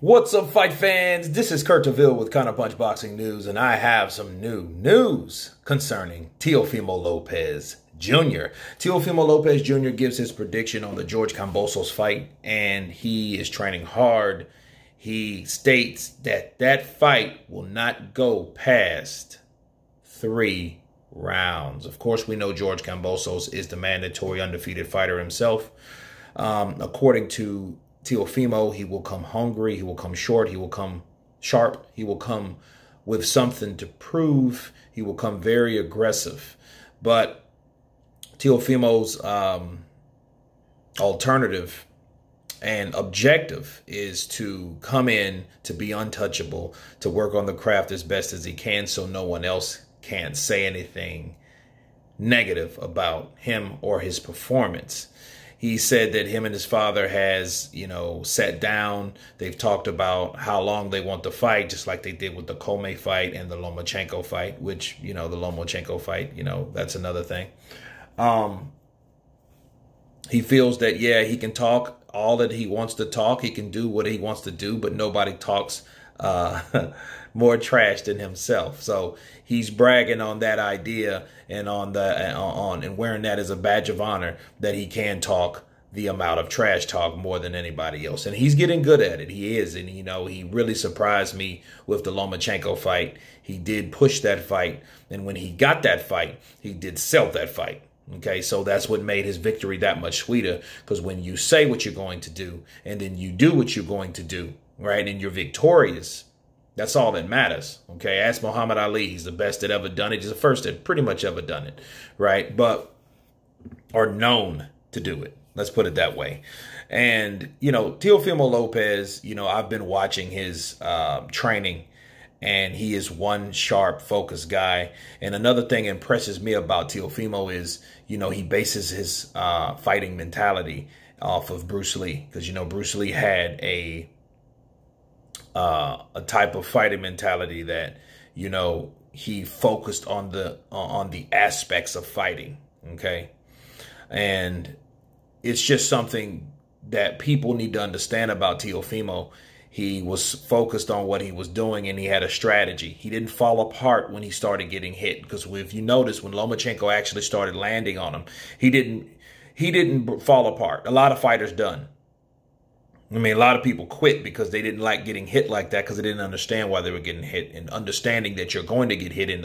What's up, fight fans? This is Teofimo with Counterpunch Boxing News, and I have some new news concerning Teofimo Lopez Jr. Teofimo Lopez Jr. gives his prediction on the George Kambosos fight, and he is training hard. He states that that fight will not go past 3 rounds. Of course, we know George Kambosos is the mandatory undefeated fighter himself. According to Teofimo, he will come hungry, he will come short, he will come sharp, he will come with something to prove, he will come very aggressive. But Teofimo's alternative and objective is to come in, to be untouchable, to work on the craft as best as he can so no one else can't say anything negative about him or his performance. He said that him and his father has, sat down. They've talked about how long they want to fight, just like they did with the Kome fight and the Lomachenko fight, which, the Lomachenko fight, that's another thing. He feels that, yeah, he can talk all that he wants to talk. He can do what he wants to do, but nobody talks more trash than himself. So he's bragging on that idea and and wearing that as a badge of honor that he can talk the amount of trash talk more than anybody else. And he's getting good at it. He is. And, he really surprised me with the Lomachenko fight. He did push that fight. And when he got that fight, he did sell that fight. Okay, so that's what made his victory that much sweeter, because when you say what you're going to do and then you do what you're going to do, right, and you're victorious, that's all that matters. Okay, ask Muhammad Ali. He's the best that ever done it. He's the first that pretty much ever done it, right, but are known to do it. Let's put it that way. And, Teofimo Lopez, I've been watching his training, and he is one sharp, focused guy. And another thing impresses me about Teofimo is, he bases his fighting mentality off of Bruce Lee. Because, Bruce Lee had a type of fighting mentality that, he focused on the aspects of fighting. Okay. And it's just something that people need to understand about Teofimo. He was focused on what he was doing, and he had a strategy. He didn't fall apart when he started getting hit, because if you notice, when Lomachenko actually started landing on him, he didn't fall apart. A lot of fighters done. I mean, a lot of people quit because they didn't like getting hit like that, because they didn't understand why they were getting hit, and understanding that you're going to get hit in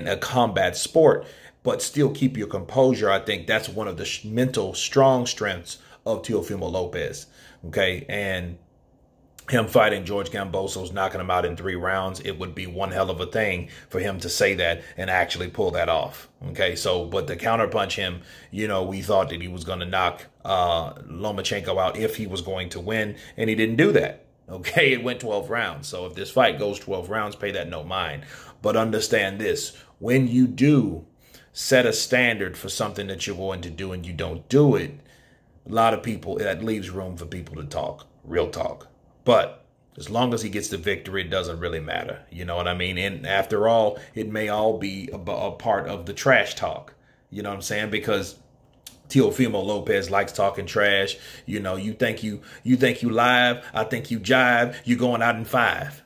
a combat sport, but still keep your composure. I think that's one of the mental strong strengths of Teofimo Lopez. Okay, and him fighting George Kambosos, knocking him out in 3 rounds, it would be one hell of a thing for him to say that and actually pull that off. Okay, so, but to counterpunch him, we thought that he was going to knock Lomachenko out if he was going to win, and he didn't do that. Okay, it went 12 rounds. So if this fight goes 12 rounds, pay that no mind. But understand this, when you do set a standard for something that you're going to do and you don't do it, a lot of people, that leaves room for people to talk, real talk. But as long as he gets the victory, it doesn't really matter. You know what I mean? And after all, it may all be a part of the trash talk. You know what I'm saying? Because Teofimo Lopez likes talking trash. You think you live, I think you jive, you going out in 5.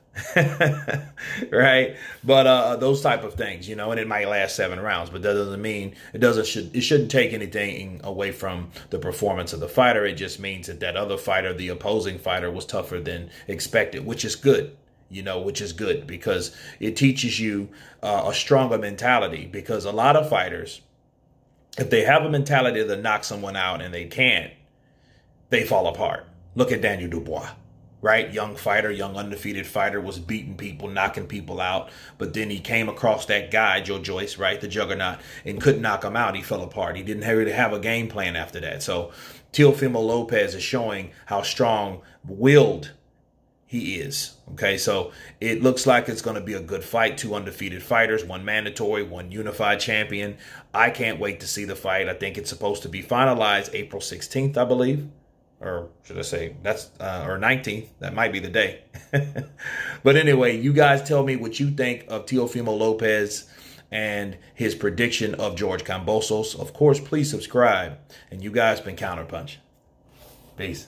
Right? But those type of things, and it might last 7 rounds, but that doesn't mean it shouldn't take anything away from the performance of the fighter. It just means that other fighter, the opposing fighter, was tougher than expected, which is good. Which is good, because it teaches you a stronger mentality. Because a lot of fighters, if they have a mentality to knock someone out and they can't, they fall apart. Look at Daniel Dubois. Right? Young fighter, young undefeated fighter, was beating people, knocking people out. But then he came across that guy, Joe Joyce, right? The juggernaut, and couldn't knock him out. He fell apart. He didn't really have a game plan after that. So Teofimo Lopez is showing how strong-willed he is. Okay, so it looks like it's going to be a good fight. 2 undefeated fighters, 1 mandatory, 1 unified champion. I can't wait to see the fight. I think it's supposed to be finalized April 16th, I believe. Or should I say that's or 19th? That might be the day. But anyway, you guys tell me what you think of Teofimo Lopez and his prediction of George Kambosos. Of course, please subscribe. And you guys been Counterpunch. Peace.